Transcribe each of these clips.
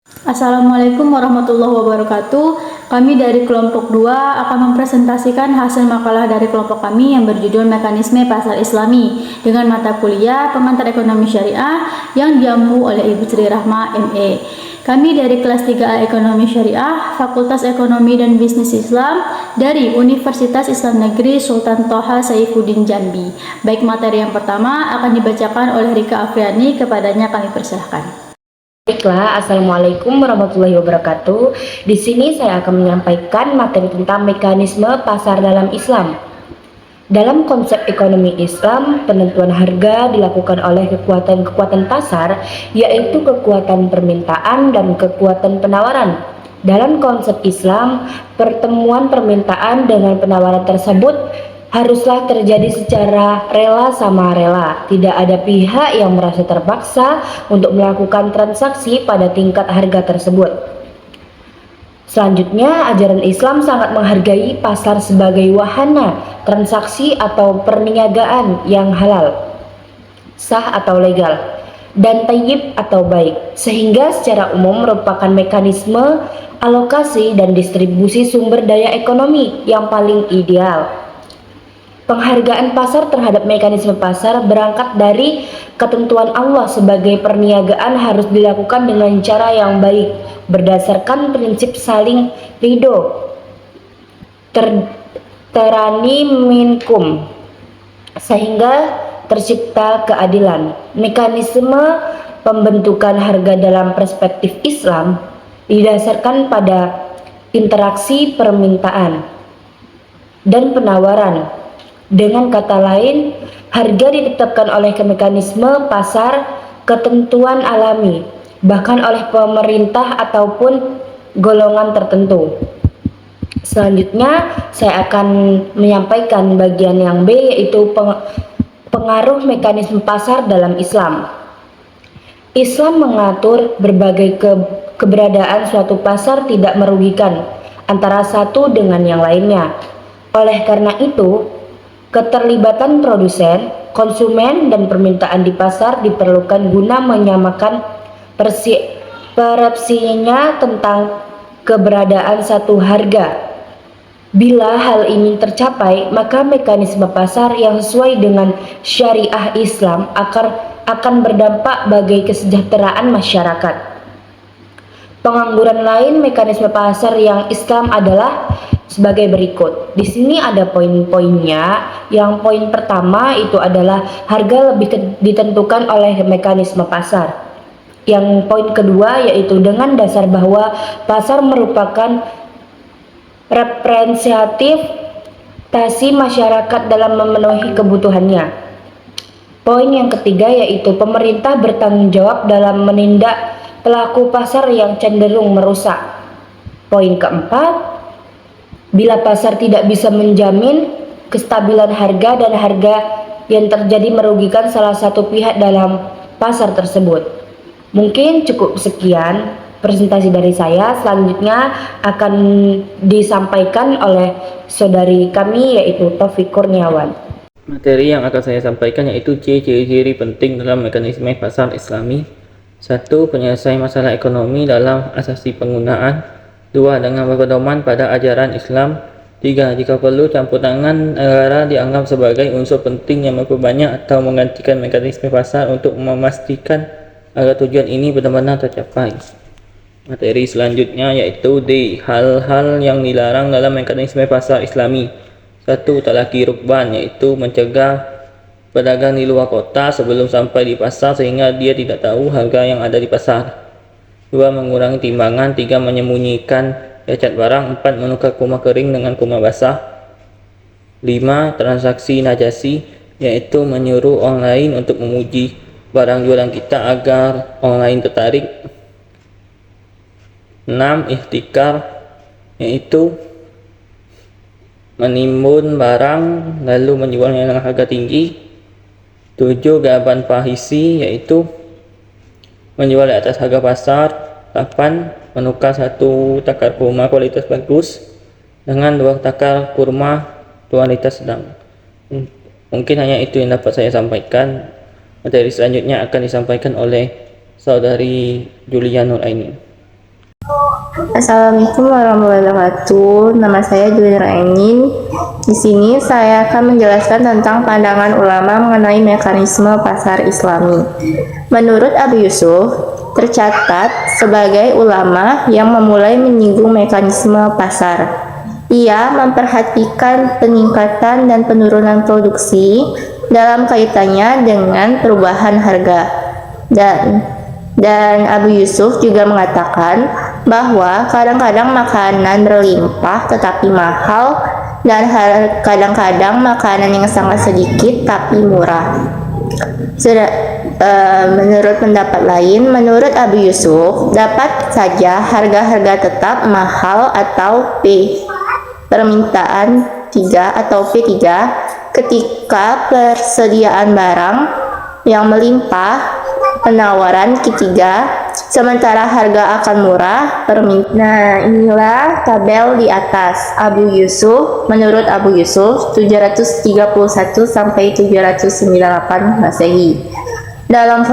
Assalamualaikum warahmatullahi wabarakatuh. Kami dari kelompok 2 akan mempresentasikan hasil makalah dari kelompok kami yang berjudul Mekanisme Pasar Islami dengan mata kuliah Pengantar Ekonomi Syariah yang diampu oleh Ibu Sri Rahma ME. Kami dari kelas 3A Ekonomi Syariah, Fakultas Ekonomi dan Bisnis Islam dari Universitas Islam Negeri Sultan Toha Saifuddin Jambi. Baik, materi yang pertama akan dibacakan oleh Rika Afriani, kepadanya kami persilahkan. Baiklah, Assalamualaikum warahmatullahi wabarakatuh. Di sini saya akan menyampaikan materi tentang mekanisme pasar dalam Islam. Dalam konsep ekonomi Islam, penentuan harga dilakukan oleh kekuatan-kekuatan pasar, yaitu kekuatan permintaan dan kekuatan penawaran. Dalam konsep Islam, pertemuan permintaan dengan penawaran tersebut haruslah terjadi secara rela sama rela. Tidak ada pihak yang merasa terpaksa untuk melakukan transaksi pada tingkat harga tersebut. Selanjutnya, ajaran Islam sangat menghargai pasar sebagai wahana transaksi atau perniagaan yang halal, sah atau legal, dan thayyib atau baik, sehingga secara umum merupakan mekanisme alokasi dan distribusi sumber daya ekonomi yang paling ideal. Penghargaan pasar terhadap mekanisme pasar berangkat dari ketentuan Allah sebagai perniagaan harus dilakukan dengan cara yang baik, berdasarkan prinsip saling ridho, terani minkum, sehingga tercipta keadilan. Mekanisme pembentukan harga dalam perspektif Islam didasarkan pada interaksi permintaan dan penawaran. Dengan kata lain, harga ditetapkan oleh mekanisme pasar, ketentuan alami, bahkan oleh pemerintah ataupun golongan tertentu. Selanjutnya, saya akan menyampaikan bagian yang B, yaitu pengaruh mekanisme pasar dalam Islam. Islam mengatur berbagai keberadaan suatu pasar tidak merugikan antara satu dengan yang lainnya. Oleh karena itu, keterlibatan produsen, konsumen, dan permintaan di pasar diperlukan guna menyamakan persepsinya tentang keberadaan satu harga. Bila hal ini tercapai, maka mekanisme pasar yang sesuai dengan syariah Islam akan berdampak bagi kesejahteraan masyarakat. Pengangguran lain mekanisme pasar yang Islam adalah sebagai berikut. Di sini ada poin-poinnya. Yang poin pertama itu adalah harga lebih ditentukan oleh mekanisme pasar. Yang poin kedua yaitu dengan dasar bahwa pasar merupakan representasi masyarakat dalam memenuhi kebutuhannya. Poin yang ketiga yaitu pemerintah bertanggung jawab dalam menindak pelaku pasar yang cenderung merusak. Poin keempat, bila pasar tidak bisa menjamin kestabilan harga dan harga yang terjadi merugikan salah satu pihak dalam pasar tersebut. Mungkin cukup sekian presentasi dari saya. Selanjutnya akan disampaikan oleh saudari kami yaitu Taufik Kurniawan. Materi yang akan saya sampaikan yaitu ciri-ciri penting dalam mekanisme pasar Islami. 1. Penyelesaian masalah ekonomi dalam asasi penggunaan. 2. Dengan berpedoman pada ajaran Islam. 3. Jika perlu, campur tangan negara dianggap sebagai unsur penting yang memperbanyak atau menggantikan mekanisme pasar untuk memastikan agar tujuan ini benar-benar tercapai. Materi selanjutnya yaitu D. Hal-hal yang dilarang dalam mekanisme pasar Islami. 1. Talaki rukban, yaitu mencegah pedagang di luar kota sebelum sampai di pasar sehingga dia tidak tahu harga yang ada di pasar. 2. Mengurangi timbangan. 3. Menyembunyikan cacat barang. 4. Menukar kurma kering dengan kurma basah. 5. Transaksi najasi, yaitu menyuruh orang lain untuk memuji barang jualan kita agar orang lain tertarik. 6. Ihtikar, yaitu menimbun barang lalu menjualnya dengan harga tinggi. 7. Gaban fahisi, yaitu menjual di atas harga pasar. 8. Menukar satu takar kurma kualitas bagus dengan dua takar kurma kualitas sedang. Mungkin hanya itu yang dapat saya sampaikan. Materi selanjutnya akan disampaikan oleh saudari Julia Nuraini. Assalamualaikum warahmatullahi wabarakatuh. Nama saya Julian Engin. Di sini saya akan menjelaskan tentang pandangan ulama mengenai mekanisme pasar Islami. Menurut Abu Yusuf, tercatat sebagai ulama yang memulai menyinggung mekanisme pasar. Ia memperhatikan peningkatan dan penurunan produksi dalam kaitannya dengan perubahan harga. Dan Abu Yusuf juga mengatakan bahwa kadang-kadang makanan berlimpah tetapi mahal dan kadang-kadang makanan yang sangat sedikit tapi murah. Menurut pendapat lain, menurut Abu Yusuf, dapat saja harga-harga tetap mahal atau permintaan 3 atau P3 ketika persediaan barang yang melimpah, penawaran ketiga, sementara harga akan murah. Nah, inilah tabel di atas. Abu Yusuf, menurut Abu Yusuf, 731 sampai 798 Masehi. Dalam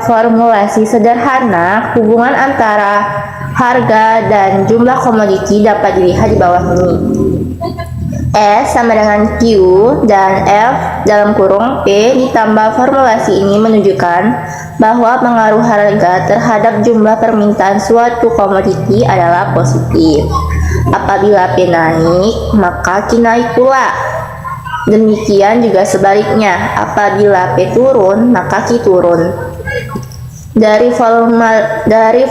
formulasi sederhana, hubungan antara harga dan jumlah komoditi dapat dilihat di bawah ini. S sama dengan Q dan F dalam kurung P ditambah formulasi ini menunjukkan bahwa pengaruh harga terhadap jumlah permintaan suatu komoditi adalah positif. Apabila P naik, maka Q naik pula. Demikian juga sebaliknya, apabila P turun, maka Q turun. Dari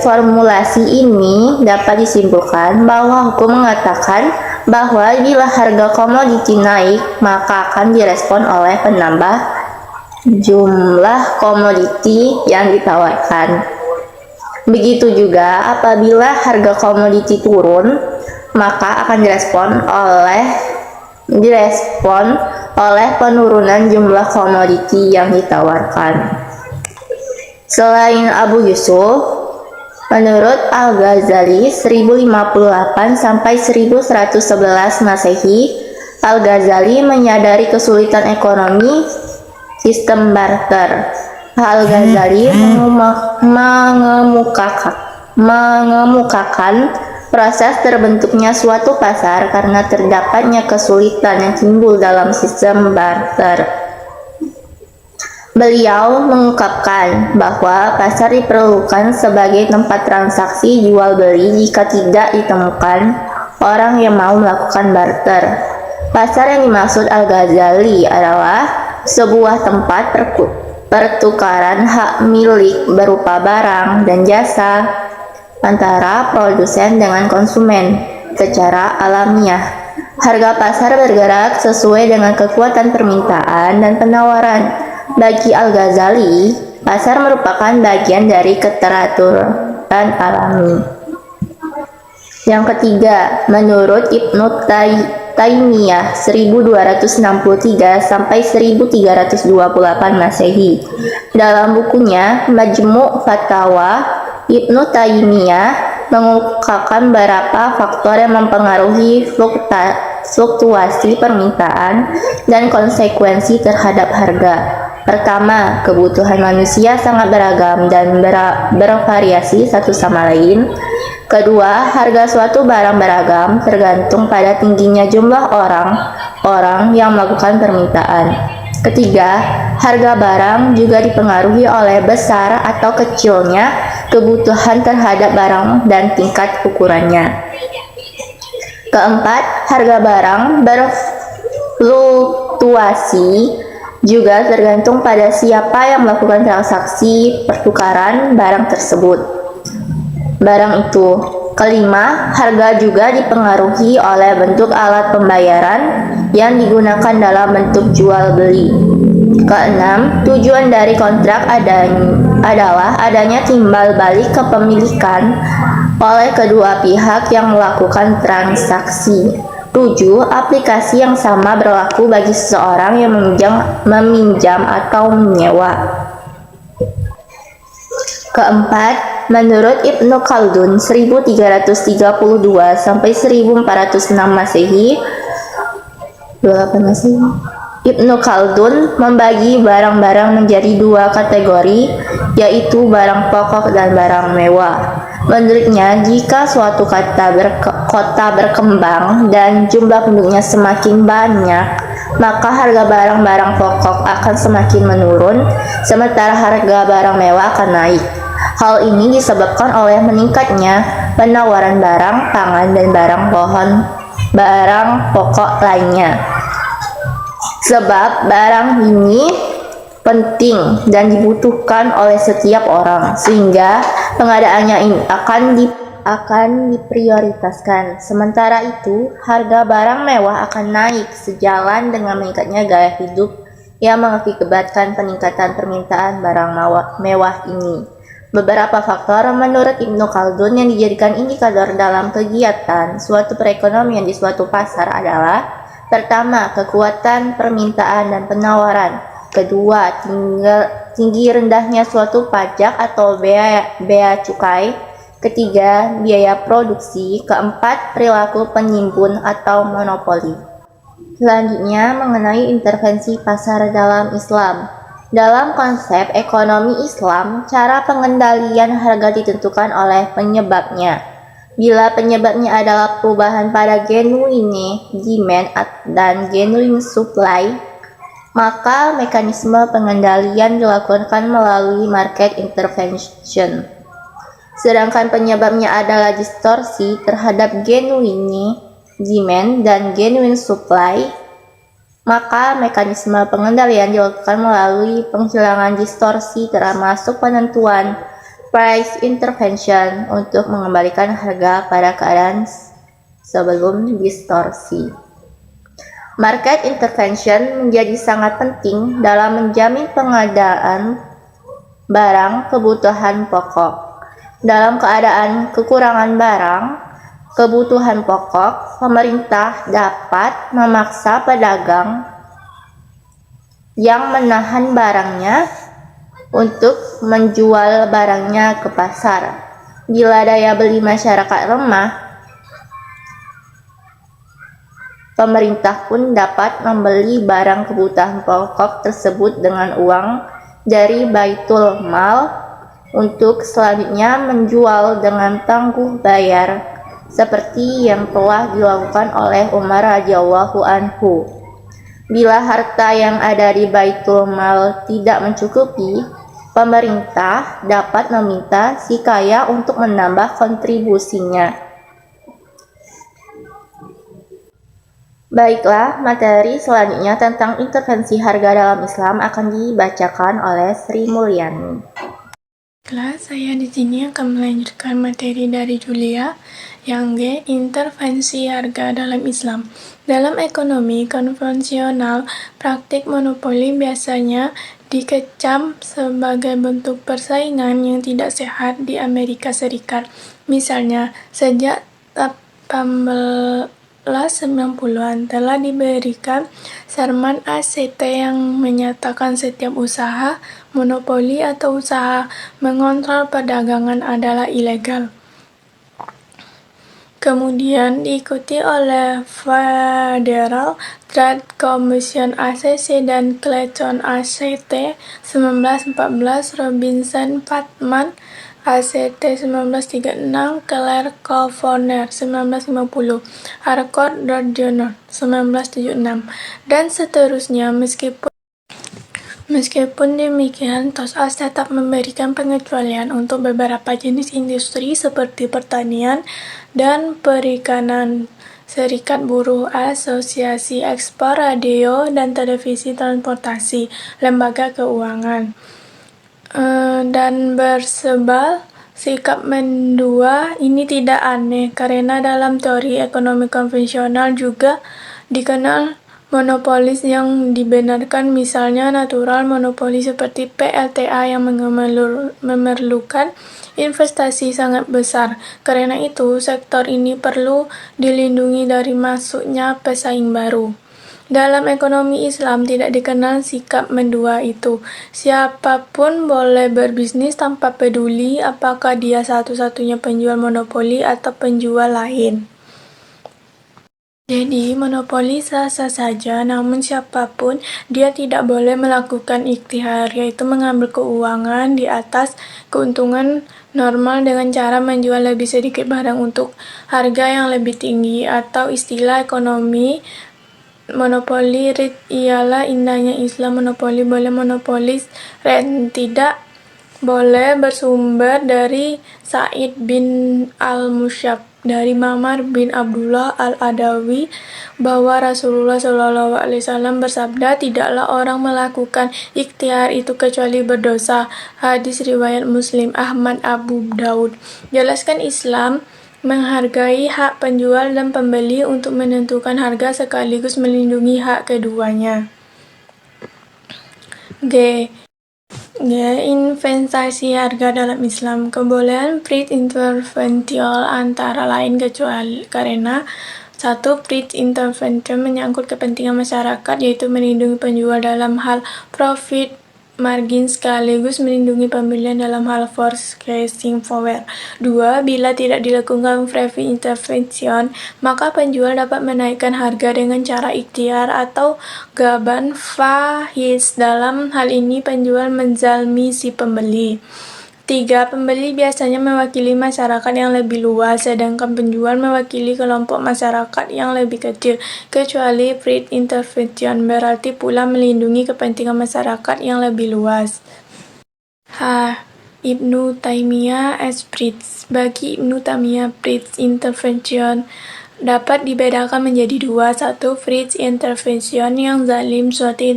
formulasi ini dapat disimpulkan bahwa hukum mengatakan bahwa bila harga komoditi naik, maka akan direspon oleh penambah jumlah komoditi yang ditawarkan. Begitu juga apabila harga komoditi turun, maka akan direspon oleh penurunan jumlah komoditi yang ditawarkan. Selain Abu Yusuf, menurut Al-Ghazali 1058 sampai 1111 Masehi, Al-Ghazali menyadari kesulitan ekonomi sistem barter. Al-Ghazali mengemukakan proses terbentuknya suatu pasar karena terdapatnya kesulitan yang timbul dalam sistem barter. Beliau mengungkapkan bahwa pasar diperlukan sebagai tempat transaksi jual-beli jika tidak ditemukan orang yang mau melakukan barter. Pasar yang dimaksud Al-Ghazali adalah sebuah tempat pertukaran hak milik berupa barang dan jasa antara produsen dengan konsumen secara alamiah. Harga pasar bergerak sesuai dengan kekuatan permintaan dan penawaran. Bagi Al-Ghazali, pasar merupakan bagian dari keteraturan alami. Yang ketiga, menurut Ibnu Taimiyah 1263 sampai 1328 Masehi, dalam bukunya Majmu' Fatawa, Ibnu Taimiyah mengungkapkan beberapa faktor yang mempengaruhi fluktuasi permintaan dan konsekuensi terhadap harga. Pertama, kebutuhan manusia sangat beragam dan bervariasi satu sama lain. Kedua, harga suatu barang beragam tergantung pada tingginya jumlah orang yang melakukan permintaan. Ketiga, harga barang juga dipengaruhi oleh besar atau kecilnya kebutuhan terhadap barang dan tingkat ukurannya. Keempat, harga barang berfluktuasi juga tergantung pada siapa yang melakukan transaksi pertukaran barang tersebut. Barang itu. Kelima, harga juga dipengaruhi oleh bentuk alat pembayaran yang digunakan dalam bentuk jual beli. Keenam, tujuan dari kontrak adalah adanya timbal balik kepemilikan oleh kedua pihak yang melakukan transaksi. 7. Aplikasi yang sama berlaku bagi seseorang yang meminjam atau menyewa. Keempat, menurut Ibnu Khaldun 1332 sampai 1406 Masehi, Ibnu Khaldun membagi barang-barang menjadi dua kategori, yaitu barang pokok dan barang mewah. Menurutnya, jika suatu kota berkembang dan jumlah penduduknya semakin banyak, maka harga barang-barang pokok akan semakin menurun, sementara harga barang mewah akan naik. Hal ini disebabkan oleh meningkatnya penawaran barang pangan dan barang pokok lainnya. Sebab barang ini penting dan dibutuhkan oleh setiap orang, sehingga pengadaannya ini akan diprioritaskan. Sementara itu, harga barang mewah akan naik sejalan dengan meningkatnya gaya hidup yang mengakibatkan peningkatan permintaan barang mewah ini. Beberapa faktor menurut Ibnu Khaldun yang dijadikan indikator dalam kegiatan suatu perekonomian di suatu pasar adalah: pertama, kekuatan permintaan dan penawaran; kedua, tinggi rendahnya suatu pajak atau bea cukai; ketiga, biaya produksi; keempat, perilaku penimbun atau monopoli. Selanjutnya, mengenai intervensi pasar dalam Islam. Dalam konsep ekonomi Islam, cara pengendalian harga ditentukan oleh penyebabnya. Bila penyebabnya adalah perubahan pada genuine demand dan genuine supply, maka mekanisme pengendalian dilakukan melalui market intervention. Sedangkan penyebabnya adalah distorsi terhadap genuine demand dan genuine supply, maka mekanisme pengendalian dilakukan melalui penghilangan distorsi, termasuk penentuan price intervention untuk mengembalikan harga pada keadaan sebelum distorsi. Market intervention menjadi sangat penting dalam menjamin pengadaan barang kebutuhan pokok. Dalam keadaan kekurangan barang kebutuhan pokok, pemerintah dapat memaksa pedagang yang menahan barangnya untuk menjual barangnya ke pasar. Bila daya beli masyarakat lemah, pemerintah pun dapat membeli barang kebutuhan pokok tersebut dengan uang dari Baitul Mal untuk selanjutnya menjual dengan tangguh bayar, seperti yang telah dilakukan oleh Umar radhiyallahu anhu. Bila harta yang ada di Baitul Mal tidak mencukupi, pemerintah dapat meminta si kaya untuk menambah kontribusinya. Baiklah, materi selanjutnya tentang intervensi harga dalam Islam akan dibacakan oleh Sri Mulyani. Saya di sini akan melanjutkan materi dari Julia yang G, intervensi harga dalam Islam. Dalam ekonomi konvensional, praktik monopoli biasanya dikecam sebagai bentuk persaingan yang tidak sehat di Amerika Serikat. Misalnya, sejak 1890-an telah diberikan Sarman ACT yang menyatakan setiap usaha monopoli atau usaha mengontrol perdagangan adalah ilegal. Kemudian diikuti oleh Federal Trade Commission ACC dan Clayton ACT 1914, Robinson Patman ACT 1936, Clare California 1950, Harcourt Journal 1976, dan seterusnya. Meskipun demikian, TOS tetap memberikan pengecualian untuk beberapa jenis industri seperti pertanian dan perikanan. Serikat Buruh, Asosiasi Ekspor Radio dan Televisi, Transportasi, Lembaga Keuangan, dan bersebal sikap mendua ini tidak aneh karena dalam teori ekonomi konvensional juga dikenal monopolis yang dibenarkan, misalnya natural monopoli seperti PLTA yang memerlukan investasi sangat besar. Karena itu, sektor ini perlu dilindungi dari masuknya pesaing baru. Dalam ekonomi Islam tidak dikenal sikap mendua itu. Siapapun boleh berbisnis tanpa peduli apakah dia satu-satunya penjual monopoli atau penjual lain. Jadi, monopoli sah-sah saja, namun siapapun dia tidak boleh melakukan ikhtiyar, yaitu mengambil keuangan di atas keuntungan normal dengan cara menjual lebih sedikit barang untuk harga yang lebih tinggi, atau istilah ekonomi monopoli rate ialah indahnya Islam. Monopoli boleh, monopolis rate tidak boleh. Bersumber dari Said bin al-Musyab dari Ma'mar bin Abdullah al-Adawi bahwa Rasulullah SAW bersabda, tidaklah orang melakukan ikhtiar itu kecuali berdosa. Hadis riwayat Muslim, Ahmad, Abu Daud. Jelaskan Islam menghargai hak penjual dan pembeli untuk menentukan harga sekaligus melindungi hak keduanya. G. Investasi harga dalam Islam. Kebolehan price intervention antara lain kecuali karena 1. Price intervention menyangkut kepentingan masyarakat, yaitu melindungi penjual dalam hal profit margin sekaligus melindungi pembeli dalam hal purchasing power. 2. Bila tidak dilakukan price intervention, maka penjual dapat menaikkan harga dengan cara ikhtiar atau gaban fahish. Dalam hal ini penjual menzalimi si pembeli. 3. Pembeli biasanya mewakili masyarakat yang lebih luas, sedangkan penjual mewakili kelompok masyarakat yang lebih kecil. Kecuali price intervention berarti pula melindungi kepentingan masyarakat yang lebih luas. H. Ibnu Taimiyah Price. Bagi Ibnu Taimiyah, price intervention dapat dibedakan menjadi 2. 1. Price intervention yang zalim. Suatu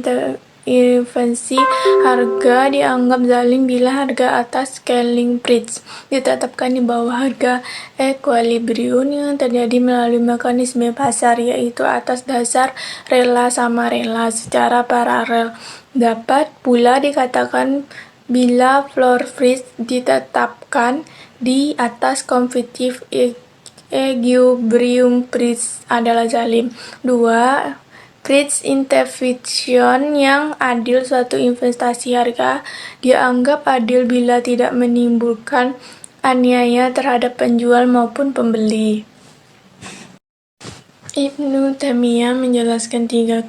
intervensi harga dianggap zalim bila harga atas scaling price ditetapkan di bawah harga equilibrium yang terjadi melalui mekanisme pasar, yaitu atas dasar rela sama rela secara paralel. Dapat pula dikatakan bila floor price ditetapkan di atas competitive equilibrium price adalah zalim. 2. Price intervention yang adil. Suatu investasi harga dianggap adil bila tidak menimbulkan aniaya terhadap penjual maupun pembeli. Ibnu Taimiyah menjelaskan 3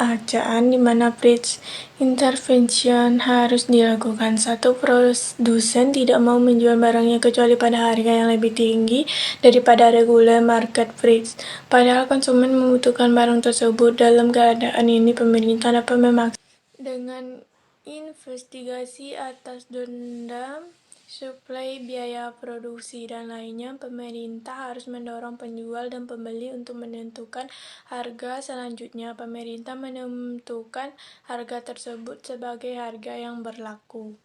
keadaan di mana price intervention harus dilakukan. 1. Produsen tidak mau menjual barangnya kecuali pada harga yang lebih tinggi daripada regular market price, padahal konsumen membutuhkan barang tersebut. Dalam keadaan ini, pemerintah dapat memaksa dengan investigasi atas denda, suplai, biaya produksi, dan lainnya. Pemerintah harus mendorong penjual dan pembeli untuk menentukan harga selanjutnya. Pemerintah menentukan harga tersebut sebagai harga yang berlaku.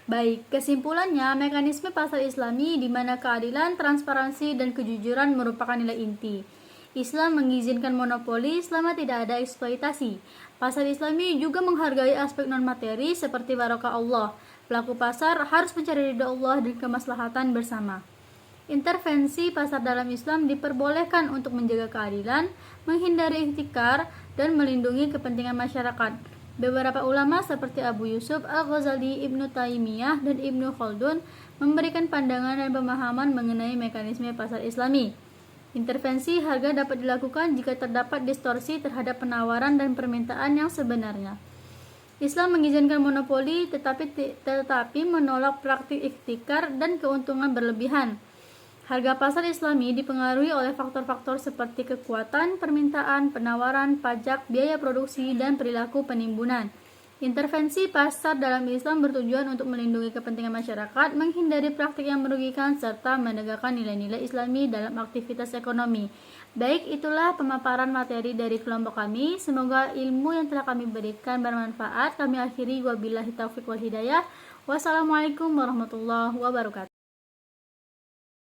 Baik, kesimpulannya, mekanisme pasar Islami di mana keadilan, transparansi, dan kejujuran merupakan nilai inti. Islam mengizinkan monopoli selama tidak ada eksploitasi. Pasar Islami juga menghargai aspek non-materi seperti barokah Allah. Pelaku pasar harus mencari ridha Allah dan kemaslahatan bersama. Intervensi pasar dalam Islam diperbolehkan untuk menjaga keadilan, menghindari ihtikar, dan melindungi kepentingan masyarakat. Beberapa ulama seperti Abu Yusuf Al-Ghazali, Ibnu Taimiyah, dan Ibnu Khaldun memberikan pandangan dan pemahaman mengenai mekanisme pasar Islami. Intervensi harga dapat dilakukan jika terdapat distorsi terhadap penawaran dan permintaan yang sebenarnya. Islam mengizinkan monopoli tetapi menolak praktik ihtikar dan keuntungan berlebihan. Harga pasar Islami dipengaruhi oleh faktor-faktor seperti kekuatan permintaan, penawaran, pajak, biaya produksi, dan perilaku penimbunan. Intervensi pasar dalam Islam bertujuan untuk melindungi kepentingan masyarakat, menghindari praktik yang merugikan, serta menegakkan nilai-nilai Islami dalam aktivitas ekonomi. Baik, itulah pemaparan materi dari kelompok kami. Semoga ilmu yang telah kami berikan bermanfaat. Kami akhiri, wabillahi taufiq wal hidayah. Wassalamualaikum warahmatullahi wabarakatuh.